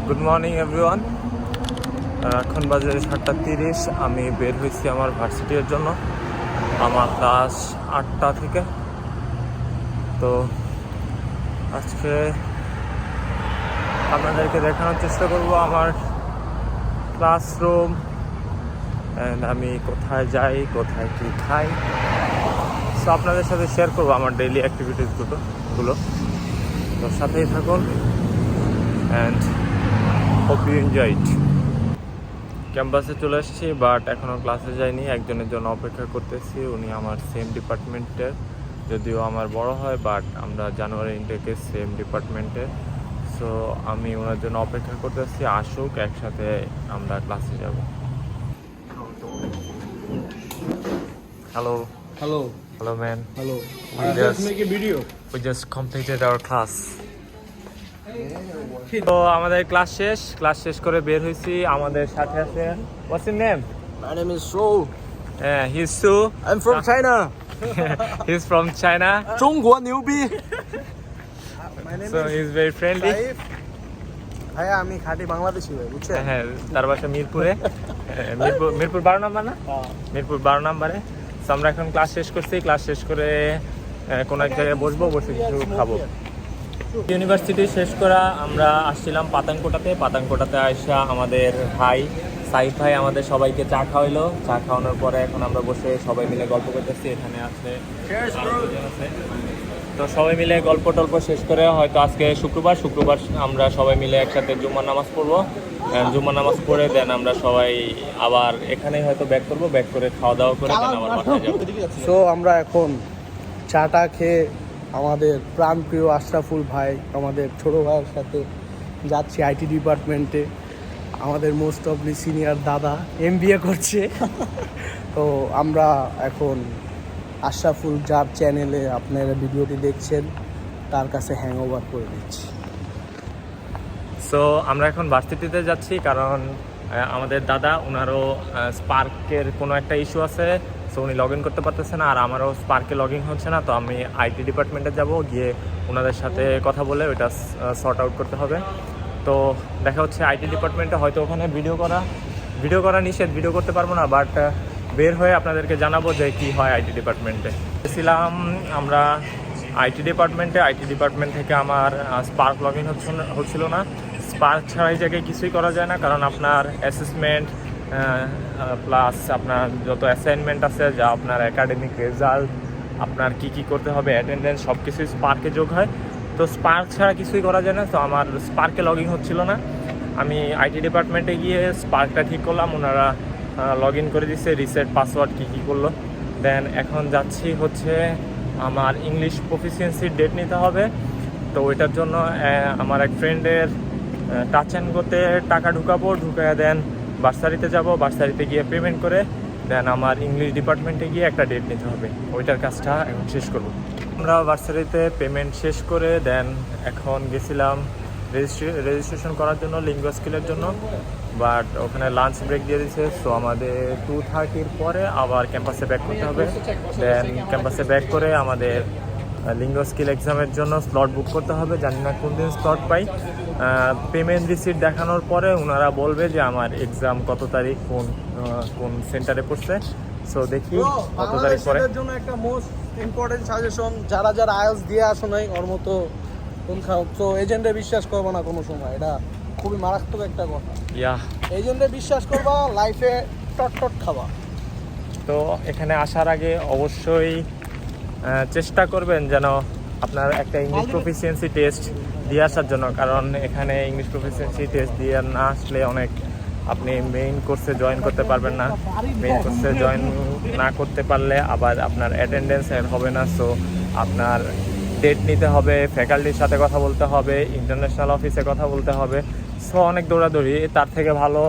Good morning everyone. এখন বাজে 7:30। আমি বের হয়েছি আমার ভার্সিটির জন্য। আমার ক্লাস 8টা থেকে। তো আজকে আপনাদেরকে দেখানোর চেষ্টা করব আমার ক্লাসরুম অ্যান্ড আমি কোথায় যাই, কোথায় কী খাই। সো আপনাদের সাথে শেয়ার করবো আমার ডেইলি অ্যাক্টিভিটিসগুলো। তো সাথেই থাকুন অ্যান্ড হোপ ইউ এনজয়েড। ক্যাম্পাসে চলে এসেছি, বাট এখনও ক্লাসে যাইনি। একজনের জন্য অপেক্ষা করতেছি। উনি আমার সেম ডিপার্টমেন্টের, যদিও আমার বড় হয়, বাট আমরা জানুয়ারি ইনটেকে সেম ডিপার্টমেন্টের। সো আমি ওনার জন্য অপেক্ষা করতেছি, আসুক, একসাথে আমরা ক্লাসে যাব। Hello Hello. Hello man. Hello. We Just make a video. We just completed our class. তো আমাদের ক্লাস শেষ করে বের হয়েছি। আমাদের সাথে আছে, what's your name? My name is Shu. Yeah, he's Su. I'm from China. He's from China, 中国牛逼. My name so he's very friendly. Saif. ভাইয়া আমি খাঁটি বাংলাদেশি ভাই, বুঝছেন? হ্যাঁ, তার বাসা মিরপুরে। মিরপুর 12 নম্বর না? মিরপুর 12 নম্বরে। তো আমরা এখন ক্লাস শেষ করছি। ক্লাস শেষ করে কোনো এক জায়গায় বসে কিছু খাবো। ইউনিভার্সিটি শেষ করা আমরা আসছিলাম পাতানকোটাতে আসা আমাদের ভাই সাইফ ভাই আমাদের সবাইকে চা খাওয়াইলো। চা খাওয়ানোর পরে এখন আমরা বসে সবাই মিলে গল্প করতেছি। এখানে আছে তো সবাই মিলে গল্প টল্প শেষ করে হয়তো আজকে শুক্রবার আমরা সবাই মিলে একসাথে জুম্মার নামাজ পড়বো। জুম্মার নামাজ পড়ে দেন আমরা সবাই আবার এখানেই হয়তো ব্যাক করে খাওয়া দাওয়া করে দেন আবার বাসায় যাবো। সো আমরা এখন চাটা খেয়ে আমাদের প্রাণপ্রিয় আশরাফুল ভাই, আমাদের ছোট ভাইয়ের সাথে যাচ্ছি আইটি ডিপার্টমেন্টে। আমাদের মোস্ট অফলি সিনিয়র দাদা MBA করছে। তো আমরা এখন আশরাফুল যার চ্যানেলে আপনারা ভিডিওটি দেখছেন তার কাছে হ্যাংওভার করে দিচ্ছি। সো আমরা এখন ভার্সিটিতে যাচ্ছি, কারণ আমাদের দাদা ওনারও স্পার্কের কোনো একটা ইস্যু আছে। সো উনি লগ ইন করতে পারতেছে না, আর আমারও স্পার্কে লগ ইন হচ্ছে না। তো আমি আইটি ডিপার্টমেন্টে যাব, গিয়ে ওনাদের সাথে কথা বলে ওইটা সর্ট আউট করতে হবে। তো দেখা হচ্ছে আইটি ডিপার্টমেন্টে। হয়তো ওখানে ভিডিও করা নিষেধ, ভিডিও করতে পারবো না, বাট বের হয়ে আপনাদেরকে জানাবো যে কী হয় আইটি ডিপার্টমেন্টে। গেছিলাম আমরা আইটি ডিপার্টমেন্ট থেকে আমার স্পার্ক লগ ইন হচ্ছিল না। স্পার্ক ছাড়া এই জায়গায় কিছুই করা যায় না, কারণ আপনার অ্যাসেসমেন্ট প্লাস আপনার যত অ্যাসাইনমেন্ট আছে, যা আপনার একাডেমিক রেজাল্ট, আপনার কি করতে হবে, অ্যাটেন্ডেন্স, সব কিছুই স্পার্কে যোগ হয়। তো স্পার্ক ছাড়া কিছুই করা যায় না। তো আমার স্পার্কে লগ ইন হচ্ছিল না। আমি আইটি ডিপার্টমেন্টে গিয়ে স্পার্কটা ঠিক করলাম, ওনারা লগ ইন করে দিচ্ছে, রিসেট পাসওয়ার্ড কী করলো। দেন এখন যাচ্ছি হচ্ছে আমার ইংলিশ প্রফিসিয়েন্সির ডেট নিতে হবে। তো ওইটার জন্য আমার এক ফ্রেন্ডের টাচ অ্যান্ড গোতে টাকা ঢুকায় দেন বার্সারিতে যাব। বার্সারিতে গিয়ে পেমেন্ট করে দেন আমার ইংলিশ ডিপার্টমেন্টে গিয়ে একটা ডেট নিতে হবে। ওইটার কাজটা এখন শেষ করব। আমরা বার্সারিতে পেমেন্ট শেষ করে দেন এখন গেছিলাম রেজিস্ট্রেশন করার জন্য লিঙ্গুয়া স্কিলের জন্য, বাট ওখানে লাঞ্চ ব্রেক দিয়ে দিয়েছে। সো আমাদের 2:30 পরে আবার ক্যাম্পাসে ব্যাক করতে হবে। দেন ক্যাম্পাসে ব্যাক করে আমাদের লিঙ্গুয়া স্কিল এক্সামের জন্য স্লট বুক করতে হবে। জানি না কোন দিন স্লট পাই। পেমেন্ট রিসিট দেখানোর পরে ওনারা বলবে যে আমার এক্সাম কত তারিখ কোন সেন্টারে পড়ছে। সো দেখি কত তারিখ পরে। আমাদের জন্য একটা মোস্ট ইম্পর্টেন্ট সাজেশন, যারা আইএলটিএস দিয়ে আসো নাই ওর মতো কোন খাও, তো এজেন্টে বিশ্বাস করবো না কোনো সময়। এটা খুবই মারাত্মক একটা কথা। এজেন্টে বিশ্বাস করবা, লাইফে টট খাবা। তো এখানে আসার আগে অবশ্যই চেষ্টা করবেন যেন আপনার একটা ইংলিশ প্রফিসিয়েন্সি টেস্ট দিয়ে আসার জন্য, কারণ এখানে ইংলিশ প্রফিসিয়েন্সি টেস্ট দিয়ে না আসলে আপনি মেইন কোর্সে জয়েন করতে পারবেন না। মেইন কোর্সে জয়েন না করতে পারলে আবার আপনার অ্যাটেন্ডেন্স হবে না। সো আপনার ডেট নিতে হবে, ফ্যাকাল্টির সাথে কথা বলতে হবে, ইন্টারন্যাশনাল অফিসে কথা বলতে হবে। সো অনেক দৌড়াদৌড়ি। তার থেকে ভালো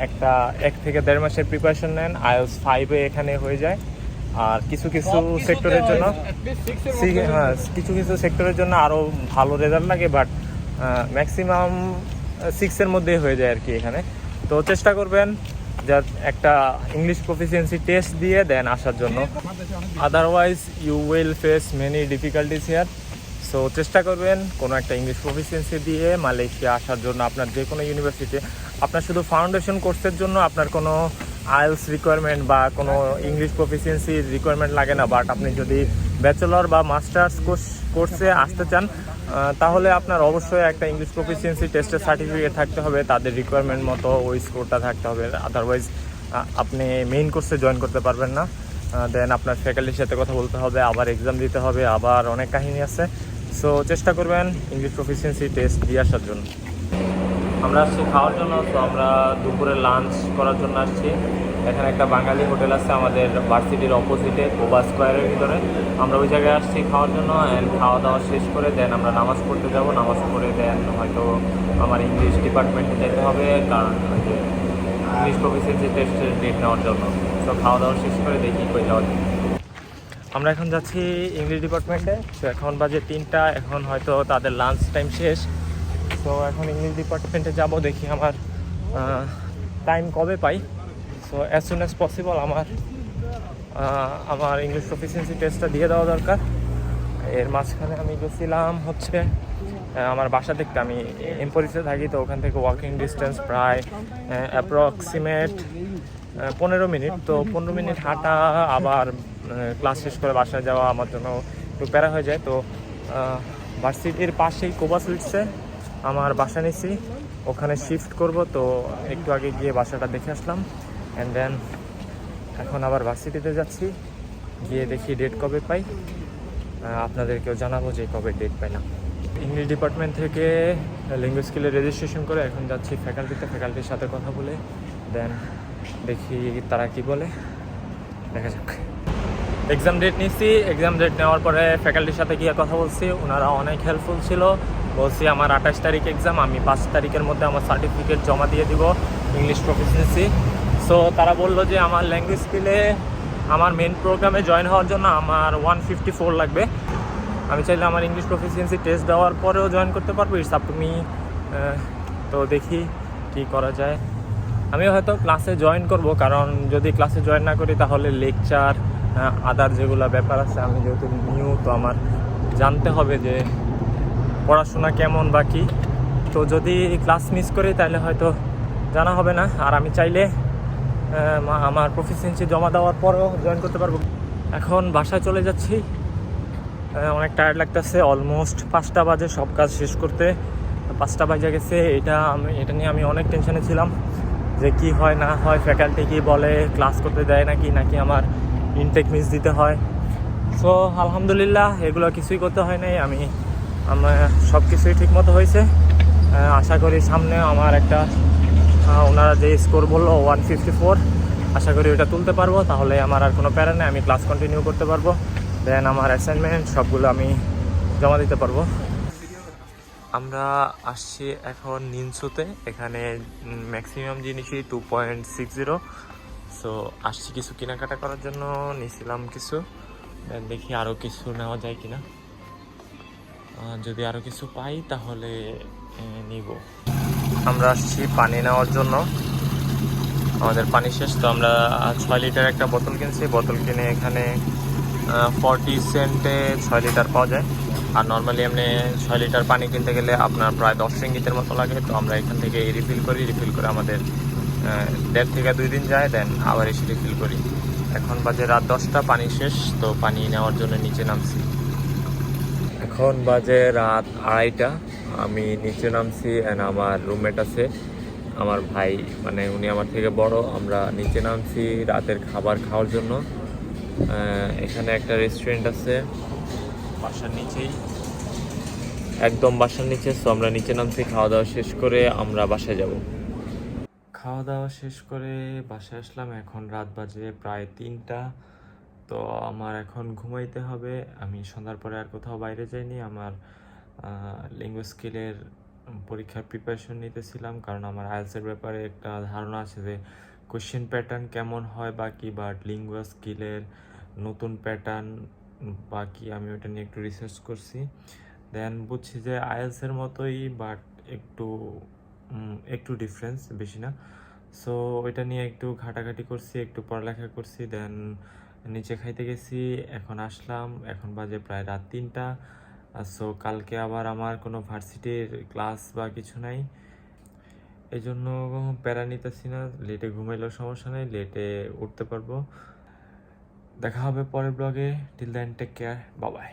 1 থেকে 1.5 মাসের প্রিপারেশন নেন। IELTS 5 এখানে হয়ে যায়। আর কিছু সেক্টরের জন্য আরও ভালো রেজাল্ট লাগে, বাট ম্যাক্সিমাম 6 মধ্যেই হয়ে যায় আর কি এখানে। তো চেষ্টা করবেন যা একটা ইংলিশ প্রফিসিয়েন্সি টেস্ট দিয়ে দেন আসার জন্য। Otherwise you will face many difficulties here. So চেষ্টা করবেন কোনো একটা ইংলিশ প্রফিসিয়েন্সি দিয়ে মালয়েশিয়া আসার জন্য। আপনার যে কোনো ইউনিভার্সিটি, আপনার শুধু ফাউন্ডেশন কোর্সের জন্য আপনার কোনো আইএলস রিকোয়ারমেন্ট বা কোনো ইংলিশ প্রফিসিয়েন্সি রিকোয়ারমেন্ট লাগে না। বাট আপনি যদি ব্যাচেলর বা মাস্টার্স কোর্সে আসতে চান তাহলে আপনার অবশ্যই একটা ইংলিশ প্রফিসিয়েন্সি টেস্টের সার্টিফিকেট থাকতে হবে, তাদের রিকোয়ারমেন্ট মতো ওই স্কোরটা থাকতে হবে। আদারওয়াইজ আপনি মেইন কোর্সে জয়েন করতে পারবেন না। দেন আপনার ফ্যাকাল্টির সাথে কথা বলতে হবে, আবার এক্সাম দিতে হবে, আবার অনেক কাহিনী আছে। সো চেষ্টা করবেন ইংলিশ প্রফিসিয়েন্সি টেস্ট দিয়ে আসার জন্য। আমরা আসছি খাওয়ার জন্য, তো আমরা দুপুরে লাঞ্চ করার জন্য আসছি। এখানে একটা বাঙালি হোটেল আছে আমাদের ভার্সিটির অপোজিটে, কোবা স্কোয়ারের ভিতরে। আমরা ওই জায়গায় আসছি খাওয়ার জন্য। অ্যান্ড খাওয়া দাওয়া শেষ করে দেন আমরা নামাজ পড়তে যাব। নামাজ পড়ে দেন হয়তো আমার ইংলিশ ডিপার্টমেন্টে যেতে হবে, কারণ ইংলিশ প্রফিসিয়েন্সি টেস্টের ডেট নেওয়ার জন্য। তো খাওয়া দাওয়া শেষ করে দেখি কই যাওয়া যায়। আমরা এখন যাচ্ছি ইংলিশ ডিপার্টমেন্টে। তো এখন বাজে 3টা, এখন হয়তো তাদের লাঞ্চ টাইম শেষ। তো এখন ইংলিশ ডিপার্টমেন্টে যাব, দেখি আমার টাইম কবে পাই। So as soon as possible আমার ইংলিশ প্রফিসিয়েন্সি টেস্টটা দিয়ে দেওয়া দরকার। এর মাঝখানে আমি গেছিলাম হচ্ছে আমার বাসা থেকে, আমি এমপোরিসে থাকি, তো ওখান থেকে ওয়াকিং ডিস্টেন্স প্রায় অ্যাপ্রক্সিমেট 15 মিনিট। তো 15 মিনিট হাঁটা আবার ক্লাস শেষ করে বাসায় যাওয়া আমার জন্য একটু প্যারা হয়ে যায়। তো ভার্সিটির পাশেই কোবা সুইটসে আমার বাসা নিছি, ওখানে শিফট করব। তো একটু আগে গিয়ে বাসাটা দেখে আসলাম। অ্যান্ড দেন এখন আবার ভার্সিটিতে যাচ্ছি, গিয়ে দেখি ডেট কবে পাই। আপনাদেরকেও জানাবো যে কবে ডেট পাইলাম। ইংলিশ ডিপার্টমেন্ট থেকে ল্যাঙ্গুয়েজ স্কিলে রেজিস্ট্রেশন করে এখন যাচ্ছি ফ্যাকাল্টিতে, ফ্যাকাল্টির সাথে কথা বলে দেন দেখি তারা কি বলে, দেখা যাক। এক্সাম ডেট নিচ্ছি, এক্সাম ডেট নেওয়ার পরে ফ্যাকাল্টির সাথে গিয়ে কথা বলছি, ওনারা অনেক হেল্পফুল ছিল। বলছি আমার 28 তারিখ এক্সাম, আমি 5 তারিখের মধ্যে আমার সার্টিফিকেট জমা দিয়ে দিব ইংলিশ প্রফিসিয়েন্সি। সো তারা বললো যে আমার ল্যাঙ্গুয়েজ স্কিলে আমার মেন প্রোগ্রামে জয়েন হওয়ার জন্য আমার 154 লাগবে। আমি চাইলে আমার ইংলিশ প্রফিসিয়েন্সি টেস্ট দেওয়ার পরেও জয়েন করতে পারবো, ইটস আপ টু মি। তো দেখি কী করা যায়। আমি হয়তো ক্লাসে জয়েন করব, কারণ যদি ক্লাসে জয়েন না করি তাহলে লেকচার আদার যেগুলো ব্যাপার আছে, আমি যেহেতু নিউ, তো আমার জানতে হবে যে পড়াশোনা কেমন বা কী। তো যদি ক্লাস মিস করি তাহলে হয়তো জানা হবে না। আর আমি চাইলে আমার প্রফিসিয়েন্সি জমা দেওয়ার পরেও জয়েন করতে পারবো। এখন বাসায় চলে যাচ্ছি, অনেক টায়ার্ড লাগতেছে। অলমোস্ট 5টা বাজে সব কাজ শেষ করতে, 5টা বাজে গেছে। এটা নিয়ে আমি অনেক টেনশনে ছিলাম যে কি হয় না হয়, ফ্যাকাল্টি কি বলে, ক্লাস করতে দেয় নাকি আমার ইনটেক মিস দিতে হয়। সো আলহামদুলিল্লাহ এগুলো কিছুই করতে হয় নাই, আমার সব কিছুই ঠিক মতো হয়েছে। আশা করি সামনে আমার একটা ওনারা যে স্কোর বললো 154, আশা করি ওটা তুলতে পারবো, তাহলে আমার আর কোনো প্যারা নেই, আমি ক্লাস কন্টিনিউ করতে পারবো। দেন আমার অ্যাসাইনমেন্ট সবগুলো আমি জমা দিতে পারবো। আমরা আসছি এখন নিনসুতে, এখানে ম্যাক্সিমাম জিনিসই 2.60। সো আসছি কিছু কেনাকাটা করার জন্য, নিয়েছিলাম কিছু। দেখি আরও কিছু নেওয়া যায় কিনা, যদি আরও কিছু পাই তাহলে নিব। আমরা আসছি পানি নেওয়ার জন্য, আমাদের পানি শেষ। তো আমরা 6 লিটার একটা বোতল কিনছি, বোতল কিনে এখানে 40 সেন্টে 6 লিটার পাওয়া যায়। আর নর্মালি এমনি 6 লিটার পানি কিনতে গেলে আপনার প্রায় 10 রিঙ্গিতের মতো লাগে। তো আমরা এখান থেকে রিফিল করে আমাদের 1.5 থেকে 2 দিন যায়, দেন আবার এসে রিফিল করি। এখন বাজে রাত 10টা, পানি শেষ, তো পানি নেওয়ার জন্য নিচে নামছি। এখন বাজে রাত 2:30, আমি নিচে নামছি। অ্যান্ড আমার রুমমেট আছে, আমার ভাই, মানে উনি আমার থেকে বড়। আমরা নিচে নামছি রাতের খাবার খাওয়ার জন্য। এখানে একটা রেস্টুরেন্ট আছে বাসার নিচেই, একদম বাসার নিচে। সো আমরা নিচে নামছি, খাওয়া দাওয়া শেষ করে আমরা বাসায় যাব। খাওয়া দাওয়া শেষ করে বাসায় আসলাম, এখন রাত বাজে প্রায় 3টা। তো আমার এখন ঘুমাইতে হবে। আমি সন্ধ্যার পরে আর কোথাও বাইরে যাইনি, আমার ল্যাঙ্গুয়েজ স্কিলের পরীক্ষার প্রিপারেশন নিতেছিলাম, কারণ আমার আইএলসের ব্যাপারে একটা ধারণা আছে যে কোশ্চেন প্যাটার্ন কেমন হয় বা কি, বাট ল্যাঙ্গুয়েজ স্কিলের নতুন প্যাটার্ন বা কি, আমি ওটা নিয়ে একটু রিসার্চ করছি। দেন বুঝছি যে আইএলসের মতোই, বাট একটু ডিফারেন্স, বেশি না। সো ওইটা নিয়ে একটু ঘাটাঘাটি করছি, একটু পড়ালেখা করছি, দেন নিচে খাইতে গেছি। এখন আসলাম, এখন বাজে প্রায় রাত 3টা। সো কালকে আবার আমার কোনো ভার্সিটির ক্লাস বা কিছু নাই, এই জন্য প্যারা নিতেছি না। লেটে ঘুমাইলেও সমস্যা নেই, লেটে উঠতে পারবো। দেখা হবে পরের ব্লগে। Till then take care, bye by.